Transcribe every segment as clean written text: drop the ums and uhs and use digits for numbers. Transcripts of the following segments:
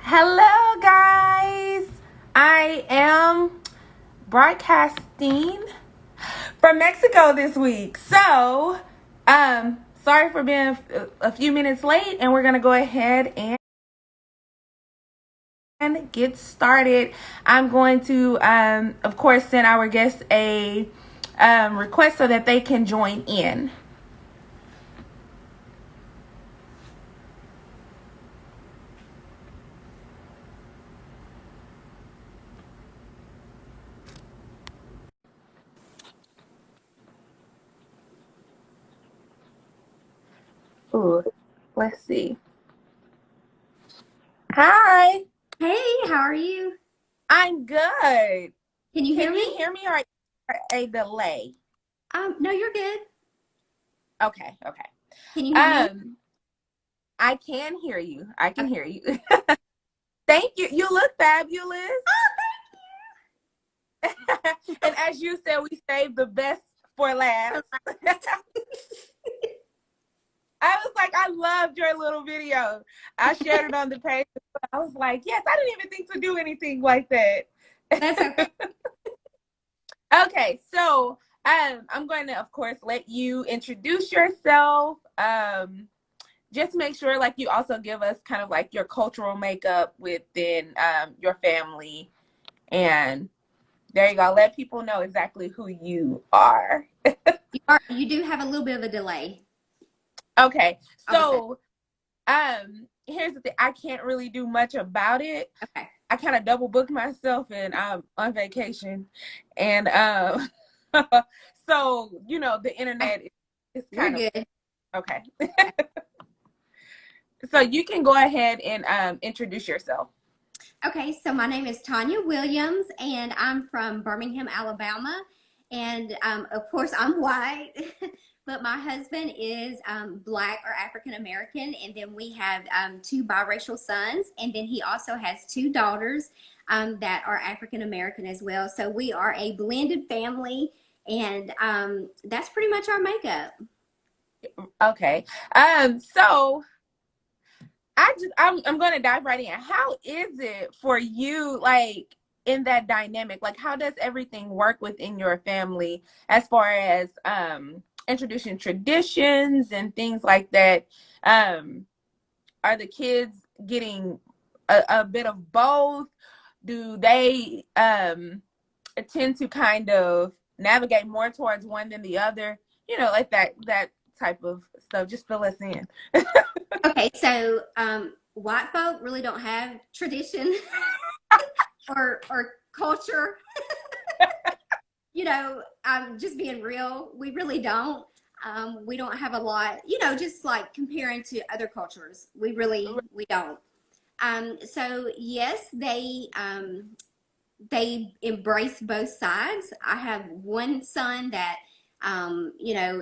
Hello, guys. I am broadcasting from Mexico this week. Sorry for being a few minutes late, and we're going to go ahead and get started. I'm going to, of course, send our guests a request so that they can join in. Ooh, let's see. Hi, Hey, how are you? I'm good. Can you hear Can me? you hear me or is there a delay? No, you're good. Okay, okay. Can you hear me? Um, I can hear you. I can Okay. hear you. Thank you. You look fabulous. And as you said, we saved the best for last. I was like, I loved your little video. I shared it on the page. I was like, yes, I didn't even think to do anything like that. That's okay. Okay, so I'm going to, of course, let you introduce yourself. Just make sure, like, you also give us kind of like your cultural makeup within your family, and there you go. Let people know exactly who you are. You do have a little bit of a delay. Okay, Okay. so here's the thing. I can't really do much about it. Okay. I kind of double booked myself and I'm on vacation, and so the Okay. internet is You're kind of good. okay. So you can go ahead and introduce yourself. Okay, so my name is Tanya Williams, and I'm from Birmingham, Alabama. And of course, I'm white, but my husband is Black or African American. And then we have two biracial sons. And then he also has two daughters that are African American as well. So we are a blended family, and that's pretty much our makeup. Okay. So I'm going to dive right in. How is it for you, like in that dynamic? Like, how does everything work within your family as far as introducing traditions and things like that? Um, are the kids getting a bit of both? Do they tend to kind of navigate more towards one than the other? Like that type of stuff. Just fill us in. Okay, so white folk really don't have tradition or culture. I'm just being real. We really don't. We don't have a lot, just like comparing to other cultures. We don't. So yes, they embrace both sides. I have one son that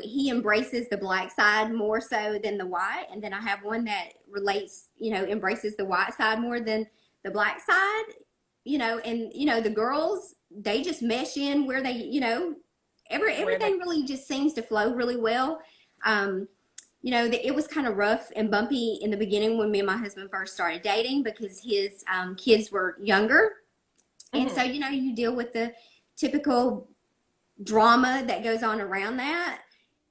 he embraces the black side more so than the white, and then I have one that embraces the white side more than the black side. And the girls, they just mesh in where they, Where they everything really just seems to flow really well. Um, it was kind of rough and bumpy in the beginning when me and my husband first started dating because his kids were younger, and so, Mhm. you deal with the typical drama that goes on around that.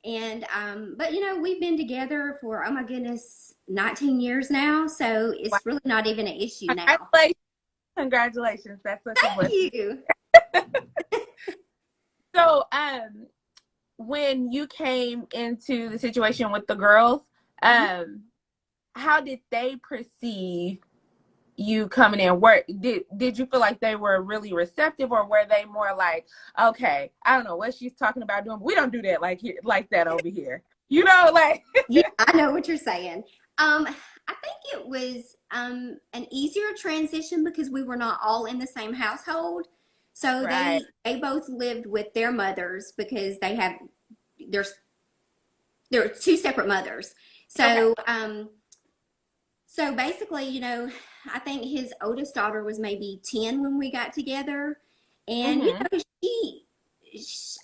And, but, we've been together for, oh my goodness, 19 years now. So Wow. it's really not even an issue now. Congratulations. Congratulations. That's such a blessing. Thank you. So, when you came into the situation with the girls, Mhm. um, how did they perceive you coming in? Did you feel like they were really receptive, or were they more like, okay, I don't know what she's talking about doing, but we don't do that like here, like that over here. Like Yeah, I know what you're saying. I think it was an easier transition because we were not all in the same household. So right. they both lived with their mothers because there's there are two separate mothers. Okay. So basically, I think his oldest daughter was maybe 10 when we got together. And, Mm-hmm.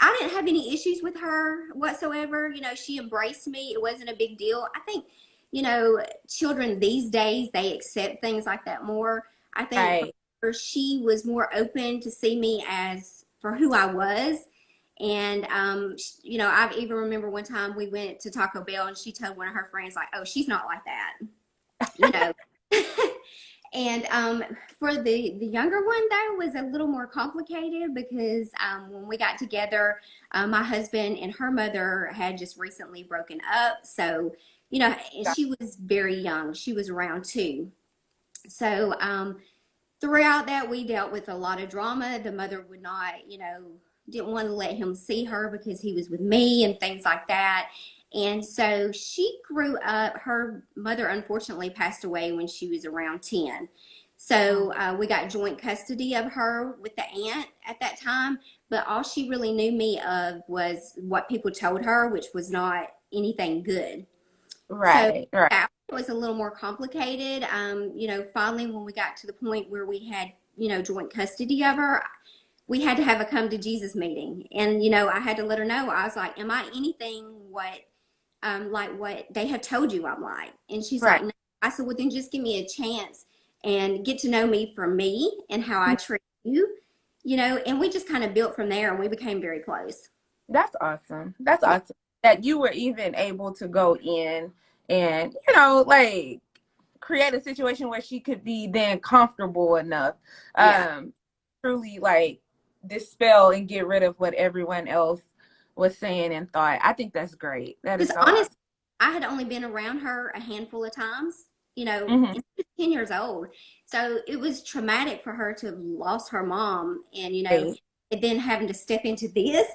I didn't have any issues with her whatsoever. She embraced me. It wasn't a big deal. I think children these days, they accept things like that more. I think for Right. her, she was more open to see me as for who I was. And, I've even remember one time we went to Taco Bell and she told one of her friends, like, oh, she's not like that, you know. And for the younger one, though, was a little more complicated because when we got together, my husband and her mother had just recently broken up. So, and she was very young. She was around 2. So throughout that, we dealt with a lot of drama. The mother would not, didn't want to let him see her because he was with me and things like that. And so she grew up, her mother unfortunately passed away when she was around 10. So we got joint custody of her with the aunt at that time. But all she really knew me of was what people told her, which was not anything good. So Right. Right. that was a little more complicated. Finally, when we got to the point where we had, joint custody of her, we had to have a come to Jesus meeting. And, I had to let her know, I was like, am I anything like what they have told you I'm like? And she's Right. like, no. I said, well, then just give me a chance and get to know me for me and how I treat you, and we just kind of built from there and we became very close. That's awesome. That's Yeah. awesome that you were even able to go in and, like create a situation where she could be then comfortable enough, Yeah. um, truly like dispel and get rid of what everyone else was saying and thought. I think that's great. That is Because so honestly, awesome. I had only been around her a handful of times, Hmm. and she was 10 years old. So it was traumatic for her to have lost her mom and, Right. and then having to step into this,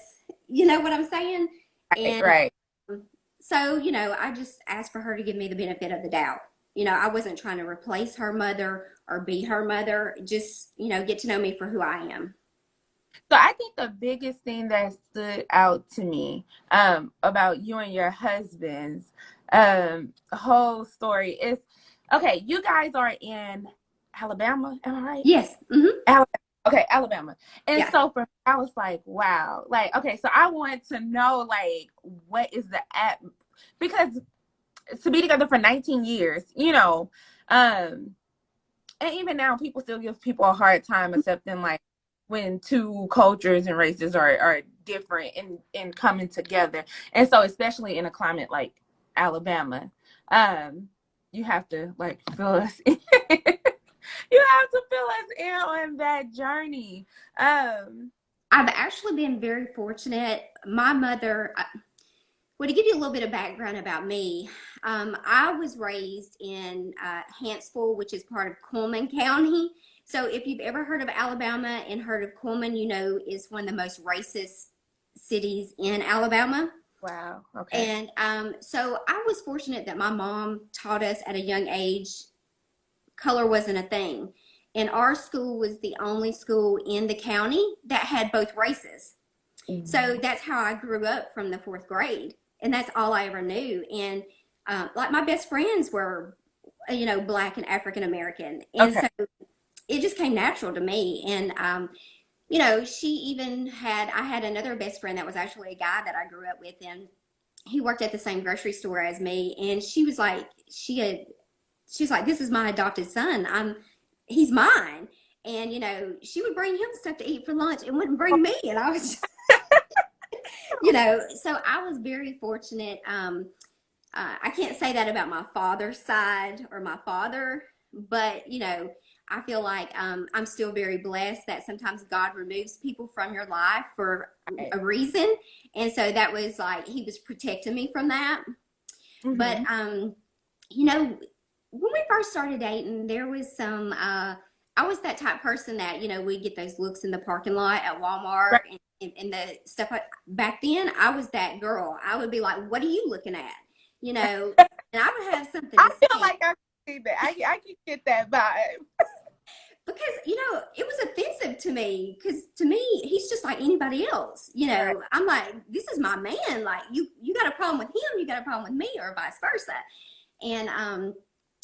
you know what I'm saying? Right. And Right. so, I just asked for her to give me the benefit of the doubt. I wasn't trying to replace her mother or be her mother, just, get to know me for who I am. So I think the biggest thing that stood out to me about you and your husband's whole story is, okay, you guys are in Alabama, am I right? Yes. Alabama. Okay, Alabama. And Yeah. so for me, I was like, wow. Like, okay, so I wanted to know like what is the app, because to be together for 19 years, and even now people still give people a hard time accepting like when two cultures and races are different and coming together. And so especially in a climate like Alabama, um you have to like fill us in. You have to fill us in on that journey. I've actually been very fortunate. My mother, well, to give you a little bit of background about me, I was raised in Hansville, which is part of Cullman County. So if you've ever heard of Alabama and heard of Cullman, is one of the most racist cities in Alabama. Wow. Okay. And so I was fortunate that my mom taught us at a young age color wasn't a thing. And our school was the only school in the county that had both races. So Mm. that's how I grew up from the 4th grade. And that's all I ever knew. And like my best friends were, Black and African American. And Okay. so it just came natural to me. And, she even I had another best friend that was actually a guy that I grew up with. And he worked at the same grocery store as me. And she was like, she's like, this is my adopted son. He's mine. And, she would bring him stuff to eat for lunch and wouldn't bring me. And I was so I was very fortunate. I can't say that about my father's side or my father, but I feel like I'm still very blessed that sometimes God removes people from your life for Right. a reason, and so that was like He was protecting me from that. But Mm-hmm. when we first started dating, there was some. I was that type of person that we get those looks in the parking lot at Walmart Right. and the stuff. Back then, I was that girl. I would be like, "What are you looking at?" And I would have something I to feel say like I can see that. I can get that vibe. because it was offensive to me because to me he's just like anybody else. Right. I'm like, this is my man. Like you got a problem with him, you got a problem with me, or vice versa. And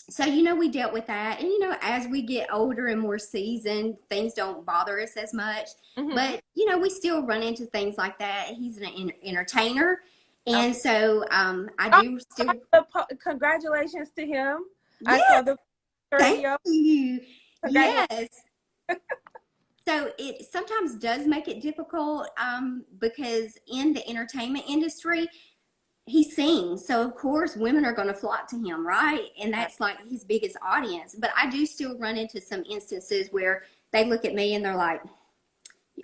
so we dealt with that, and as we get older and more seasoned, things don't bother us as much. Mm-hmm. But we still run into things like that. He's an entertainer, And so I Oh, do still, congratulations to him. I saw yes, the thank radio. you. Congratulations. Yes. So it sometimes does make it difficult because in the entertainment industry, he sings. So of course women are going to flock to him, right? And that's like his biggest audience. But I do still run into some instances where they look at me and they're like,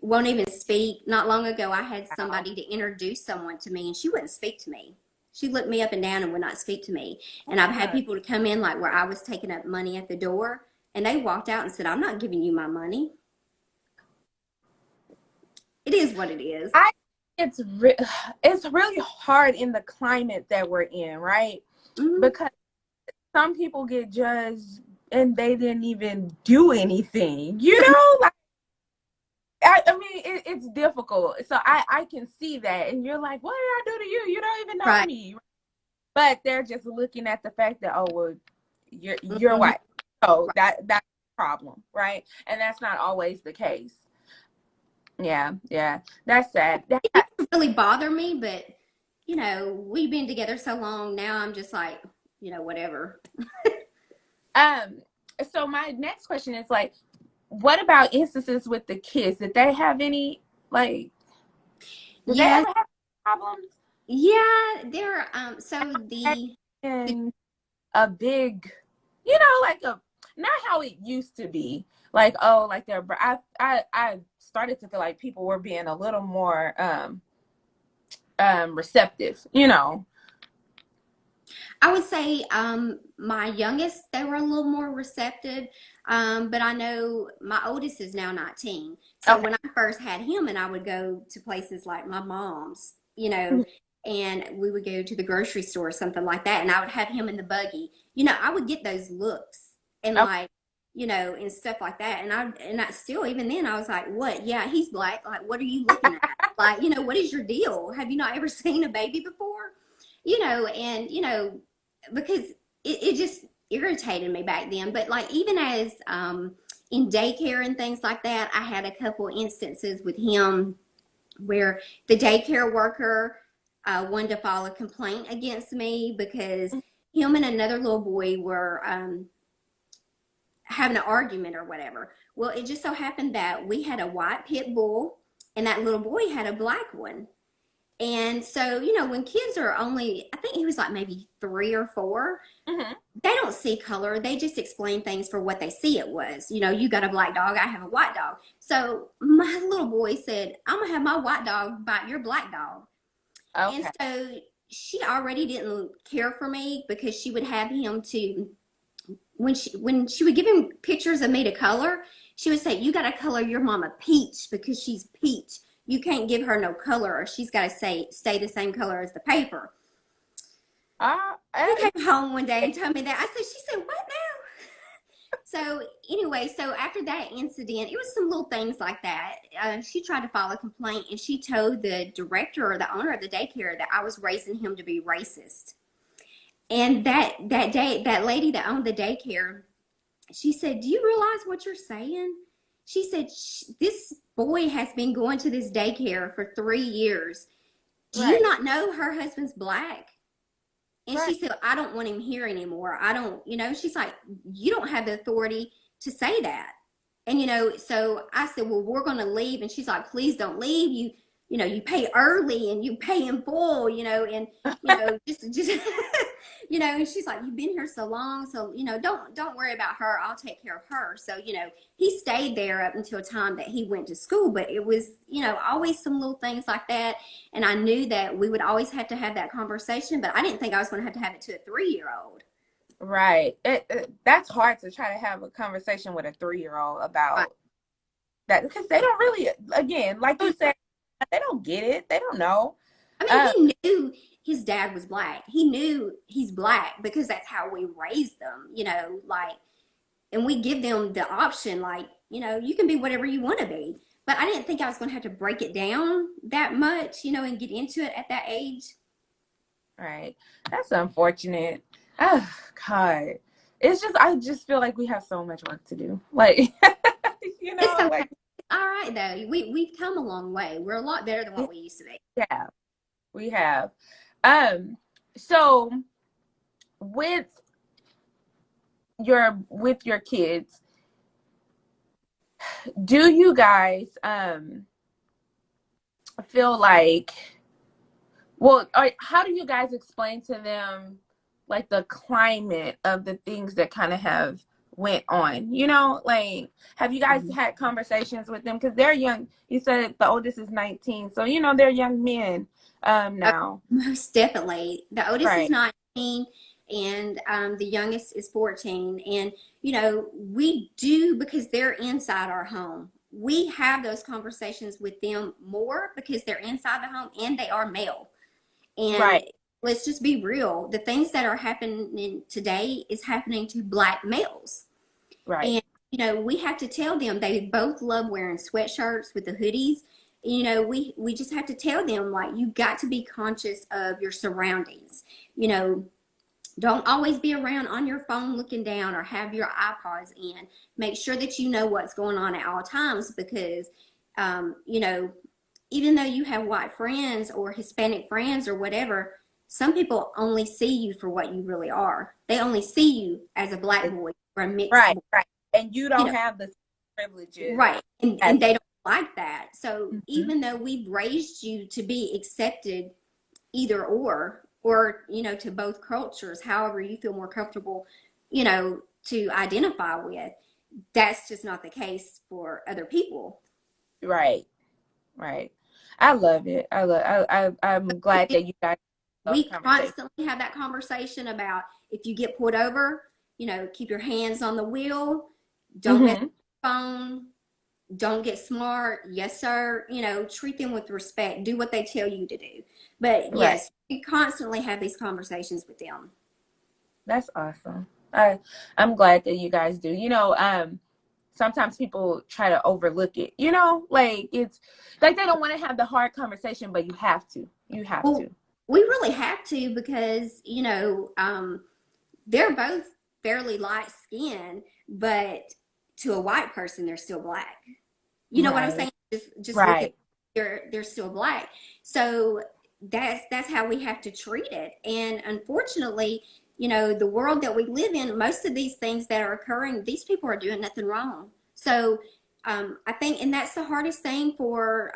won't even speak. Not long ago, I had Wow. somebody to introduce someone to me and she wouldn't speak to me. She looked me up and down and would not speak to me. Oh And I've my had God. people to come in like where I was taking up money at the door and they walked out and said, I'm not giving you my money. It is what it is. I it's re- it's really hard in the climate that we're in, right? Mm-hmm. Because some people get judged and they didn't even do anything. You know, like I mean, it's difficult. So I can see that, and you're like, what did I do to you? You don't even know Right. me. But they're just looking at the fact that, oh well, you're Mm-hmm. white, so Right. that's a problem, right? And that's not always the case. Yeah, yeah, that's sad. It doesn't really bother me, but we've been together so long now. I'm just like, whatever. Um, so my next question is like, what about instances with the kids? Did they have any like? Did they Yeah, ever have problems? yeah. There. So the And a big, you know, like a not how it used to be. Like, oh, like they're. I started to feel like people were being a little more receptive. You know. I would say my youngest, they were a little more receptive. But I know my oldest is now 19. So Okay. when I first had him and I would go to places like my mom's, Mhm. and we would go to the grocery store or something like that, and I would have him in the buggy, I would get those looks and Okay. like, and stuff like that. And I still, even then, I was like, what? Yeah, he's black. Like, what are you looking at? Like, what is your deal? Have you not ever seen a baby before? And because it just irritated me back then. But like even as in daycare and things like that, I had a couple instances with him where the daycare worker wanted to file a complaint against me because him and another little boy were having an argument or whatever. Well, it just so happened that we had a white pit bull and that little boy had a black one. And so, when kids are only, I think he was like maybe 3 or 4, Mhm. they don't see color. They just explain things for what they see it was. You got a black dog, I have a white dog. So my little boy said, I'm going to have my white dog bite your black dog. And Okay. so she already didn't care for me because she would have him to, when she would give him pictures of me to color, she would say, "You got to color your mama peach because she's peach. You can't give her no color, or she's got to stay the same color as the paper." Uh, He uh, came home one day and told me that. She said, "What now?" So anyway, so after that incident, it was some little things like that. She tried to file a complaint, and she told the director or the owner of the daycare that I was raising him to be racist. And that day, that lady that owned the daycare, she said, "Do you realize what you're saying?" She said, "This boy has been going to this daycare for 3 years. Do you right. not know her husband's black?" And Right. she said, "I don't want him here anymore. I don't, she's like, you don't have the authority to say that." And, so I said, "Well, we're going to leave." And she's like, "Please don't leave. You pay early and you pay in full, and, just, and she's like, "You've been here so long. So, don't worry about her. I'll take care of her." So, he stayed there up until time that he went to school, but it was, always some little things like that. And I knew that we would always have to have that conversation, but I didn't think I was going to have it to a 3-year-old. Right. That's hard to try to have a conversation with a 3-year old Right. about that because they don't really, again, like you said, they don't get it. They don't know. I mean, Um, he knew his dad was black. He knew he's black because that's how we raised them, like, and we give them the option, like, you can be whatever you want to be. But I didn't think I was going to have to break it down that much, and get into it at that age. right. That's unfortunate. Oh, God. It's just, I just feel like we have so much work to do. Like, It's okay. like, All right, though. We've come a long way. We're a lot better than what we used to be. yeah, we have. So with your kids, do you guys feel like, well, how do you guys explain to them like the climate of the things that kind of have went on? You know, like have you guys Mhm. had conversations with them because they're young? You said the oldest is 19, so you know they're young men Oh, now, most definitely. The oldest is right? 19 and the youngest is 14. And, we do because they're inside our home. We have those conversations with them more because they're inside the home and they are male. And Right, let's just be real. The things that are happening today is happening to black males. right, And, we have to tell them they both love wearing sweatshirts with the hoodies. We just have to tell them, like, you got to be conscious of your surroundings. You know, don't always be around on your phone looking down or have your iPods in. Make sure that you know what's going on at all times because, um, you know, even though you have white friends or Hispanic friends or whatever, some people only see you for what you really are. They only see you as a black boy or a mixed right, boy. right. And you You don't know, have the privileges right. And as they don't like that. So Mhm. even though we've raised you to be accepted either or, to both cultures, however you feel more comfortable, to identify with, that's just not the case for other people. Right, right. I love it. I'm glad that you guys have those We conversations. constantly have that conversation about if you get pulled over, keep your hands on the wheel, don't mess with Hmm. your phone, don't get smart. Yes, sir. Treat them with respect. Do what they tell you to do. But Right. yes, we constantly have these conversations with them. That's awesome. I'm glad that you guys do. Sometimes people try to overlook it, like it's like they don't want to have the hard conversation, but you have to. You have Well, to. we really have to because, they're both fairly light skinned, but to a white person, they're still black. You know what I'm Right. saying? Just look at Right. they're still black. So that's how we have to treat it. And unfortunately, the world that we live in, most of these things that are occurring, these people are doing nothing wrong. So I think, and that's the hardest thing for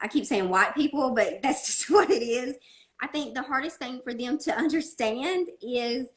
I keep saying white people, but that's just what it is. I think the hardest thing for them to understand is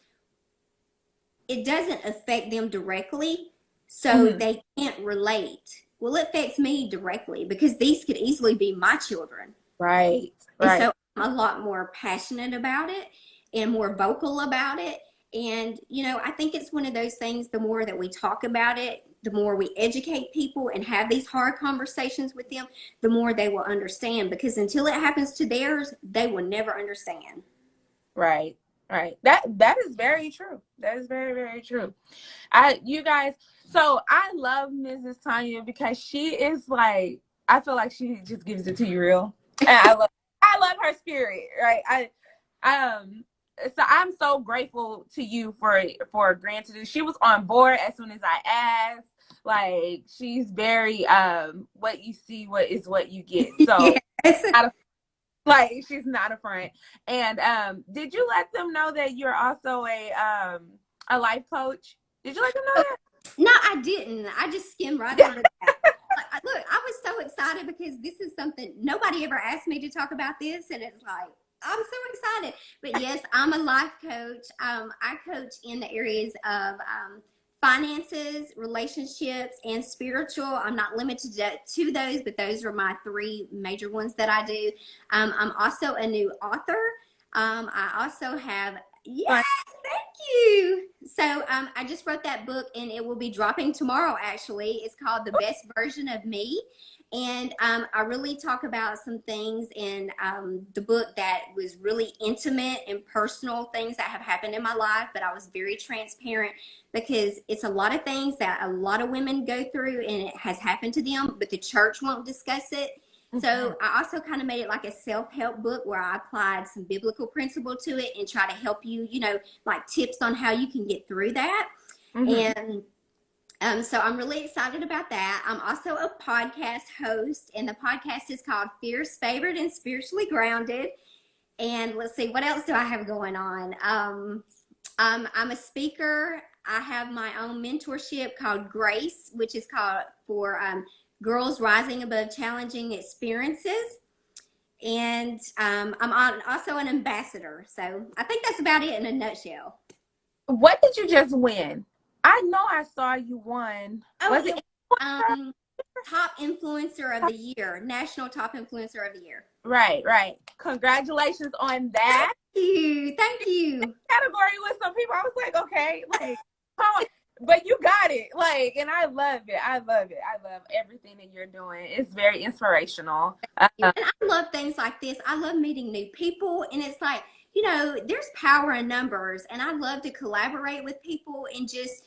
it doesn't affect them directly, so Hmm. they can't relate. Well, it affects me directly because these could easily be my children. Right. And so Right. I'm a lot more passionate about it and more vocal about it. And, I think it's one of those things, the more that we talk about it, the more we educate people and have these hard conversations with them, the more they will understand. Because until it happens to theirs, they will never understand. Right. Right. That is very true. That is very, very true. You guys, so I love Mrs. Tanya because she is like, I feel like she just gives it to you real. And I love her spirit, right? Um so I'm so grateful to you for granting. She was on board as soon as I asked. Like she's very what you see what you get. So Yes. not a, like she's not a friend. And did you let them know that you're also a life coach? Did you let them know No, I didn't. I just skimmed right that? over that. Look, I was so excited because this is something nobody ever asked me to talk about this, and it's like I'm so excited. But yes, I'm a life coach. I coach in the areas of finances, relationships, and spiritual. I'm not limited to those, but those are my three major ones that I do. I'm also a new author. I also have, yes, Fun. thank you. So I just wrote that book and it will be dropping tomorrow, actually. It's called The Best Version of Me. And I really talk about some things in the book that was really intimate and personal things that have happened in my life, but I was very transparent because it's a lot of things that a lot of women go through and it has happened to them, but the church won't discuss it. Mm-hmm. So I also kind of made it like a self-help book where I applied some biblical principle to it and try to help you, like tips on how you can get through that. Mm-hmm. And so I'm really excited about that. I'm also a podcast host, and the podcast is called Fierce, Favored, and Spiritually Grounded. And let's see, what else do I have going on? I'm a speaker. I have my own mentorship called Grace, which is called for girls rising above challenging experiences. And also an ambassador. So I think that's about it in a nutshell. What did you just win? I know I saw you won. Oh, Was it it um, top influencer of the year, national top influencer of the year. right, right. Congratulations on that Thank you. category with some people. I was like, okay, like, oh, but you got it. Like, and I love it. I love it. I love everything that you're doing. It's very inspirational. And I love things like this. I love meeting new people, and it's like, there's power in numbers, and I love to collaborate with people and just,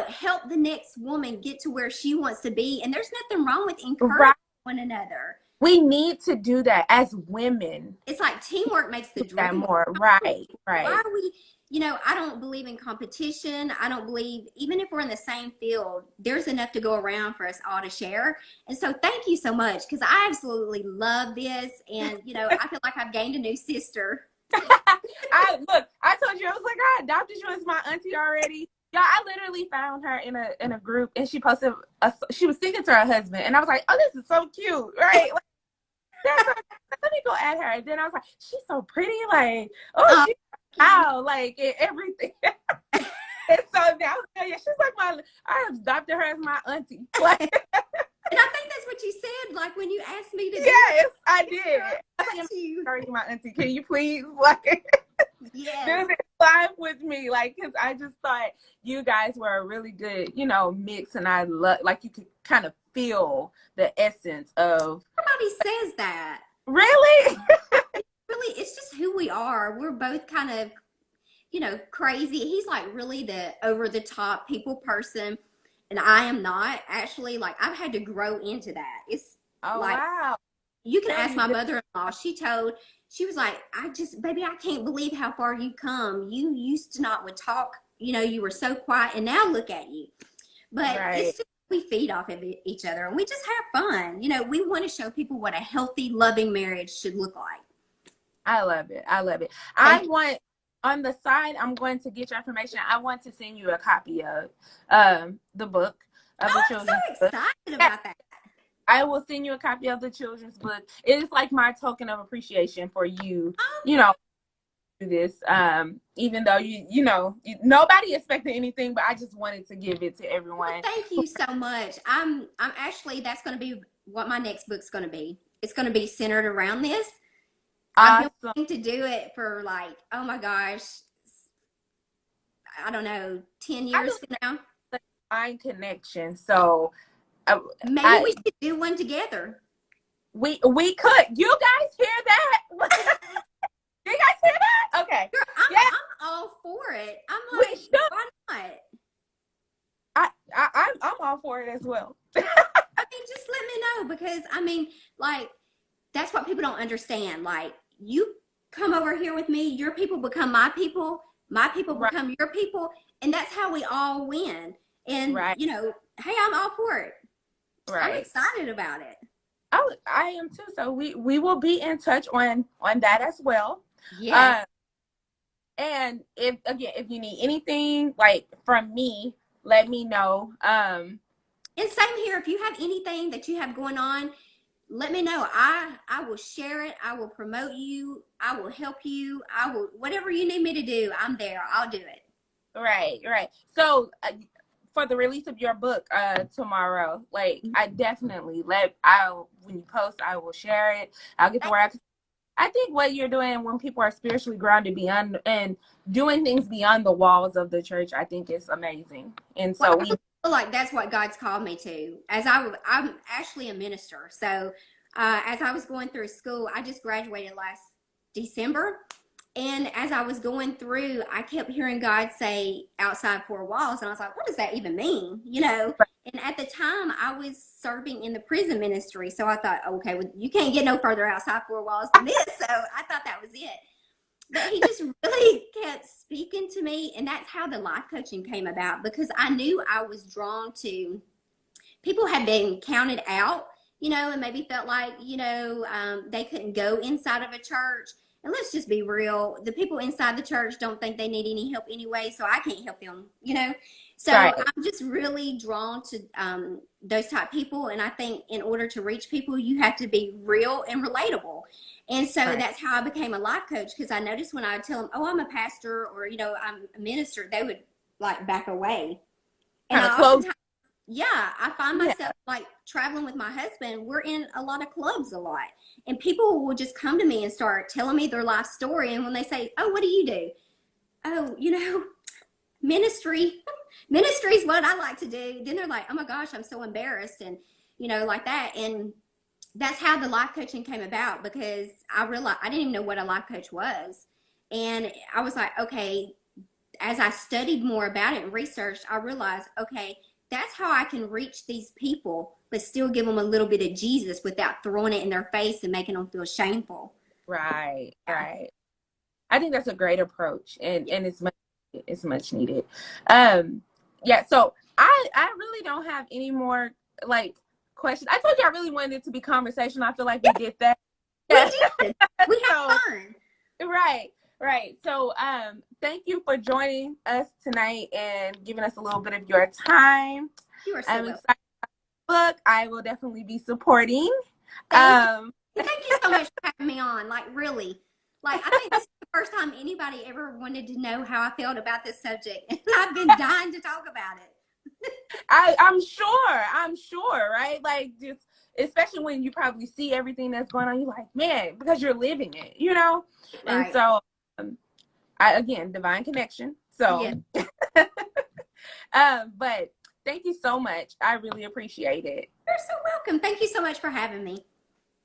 help the next woman get to where she wants to be. And there's nothing wrong with encouraging Right. one another. We need to do that as women. It's like teamwork makes the Do that dream more. work. Right, Why right. are we, I don't believe in competition. I don't believe, even if we're in the same field, there's enough to go around for us all to share. And so thank you so much, because I absolutely love this. And, I feel like I've gained a new sister. I told you, I was like, I adopted you as my auntie already. Yeah, I literally found her in a group, and she posted she was singing to her husband, and I was like, oh, this is so cute, right? Like, let me go at her. And then I was like, she's so pretty, like, oh, she's out, like, everything. And so now, yeah, she's like I adopted her as my auntie. Like, and I think that's what you said, like when you asked me to do yes, it. I did. Thank you. Sorry, my auntie. Can you please, like, Yes. do this live with me? Like, because I just thought you guys were a really good, mix, and I love, like, you could kind of feel the essence of. Everybody says that. Really? Really, it's just who we are. We're both kind of, crazy. He's like really the over the top people person, and I am not actually. Like, I've had to grow into that. It's Oh, like, wow. you can Tell ask you my this. mother-in-law. She was like, baby, I can't believe how far you come. You used to not would talk, you were so quiet, and now look at you. But Right. it's just, we feed off of each other, and we just have fun. We want to show people what a healthy, loving marriage should look like. I love it. I love it. Thank I want on the side, I'm going to get your information. I want to send you a copy of the book Oh, of the I'm so children's book. excited about that. I will send you a copy of the children's book. It is like my token of appreciation for you, Oh, do this. Even though nobody expected anything, but I just wanted to give it to well, everyone. thank you so much. I'm actually, that's going to be what my next book's going to be. It's going to be centered around this. I've been Awesome. wanting to do it for like, oh my gosh, I don't know, 10 I years believe from now. in mind connection. So I, Maybe we I should do one together. we could. You guys hear that? You guys hear that? Okay. Girl, Yeah, I'm all for it. I'm we like, should. why not? I'm all for it as well. I mean, just let me know, because I mean, like, that's what people don't understand. Like, you come over here with me, your people become my people Right, become your people, and that's how we all win. And right, hey, I'm all for it. I'm right. excited about it. I am too. So we will be in touch on that as well. Yes. Uh, and if you need anything like from me, let me know. And same here. If you have anything that you have going on, let me know. I will share it. I will promote you. I will help you. I will, whatever you need me to do, I'm there. I'll do it. Right, right. So for the release of your book tomorrow, like I definitely I'll when you post, I will share it. I'll get the word out. I think what you're doing when people are spiritually grounded beyond and doing things beyond the walls of the church, I think is amazing. And Well, so I we feel like that's what God's called me to. I'm actually a minister. So as I was going through school, I just graduated last December. And as I was going through, I kept hearing God say outside four walls. And I was like, what does that even mean? And at the time, I was serving in the prison ministry. So I thought, okay, well, you can't get no further outside four walls than this. So I thought that was it. But he just really kept speaking to me. And that's how the life coaching came about, because I knew I was drawn to people had been counted out, and maybe felt like, they couldn't go inside of a church. And let's just be real. The people inside the church don't think they need any help anyway, so I can't help them, you know? So Right. I'm just really drawn to those type people. And I think in order to reach people, you have to be real and relatable. And so Right. that's how I became a life coach, because I noticed when I would tell them, oh, I'm a pastor, or, you know, I'm a minister, they would like back away. And Kind of I close. oftentimes, yeah, I find Yeah. myself like traveling with my husband. We're in a lot of clubs a lot, and people will just come to me and start telling me their life story. And when they say, "Oh, what do you do?" Oh, you know, ministry. Ministry is what I like to do. Then they're like, "Oh my gosh, I'm so embarrassed," and you know, like that. And that's how the life coaching came about, because I realized I didn't even know what a life coach was, and I was like, okay, as I studied more about it and researched, I realized, okay, that's how I can reach these people, but still give them a little bit of Jesus without throwing it in their face and making them feel shameful. Right. Yeah. Right. I think that's a great approach, and Yeah. it's much needed. Um, yeah. So I really don't have any more like questions. I told you I really wanted it to be conversation. I feel like we did that. We Yeah. did. We had So fun. right, right. So thank you for joining us tonight and giving us a little bit of your time. You are so I'm welcome. excited about the book. I will definitely be supporting. Thank you. Um, Thank you so much for having me on. Like, really. Like, I think this is the first time anybody ever wanted to know how I felt about this subject. And I've been dying to talk about it. I'm sure, right? Like just especially when you probably see everything that's going on, you're like, man, because you're living it, you know? And Right. so I again, divine connection. Yeah. So but thank you so much. I really appreciate it. You're so welcome. Thank you so much for having me.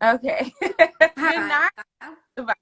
Okay. All Good right. night. Bye. Bye.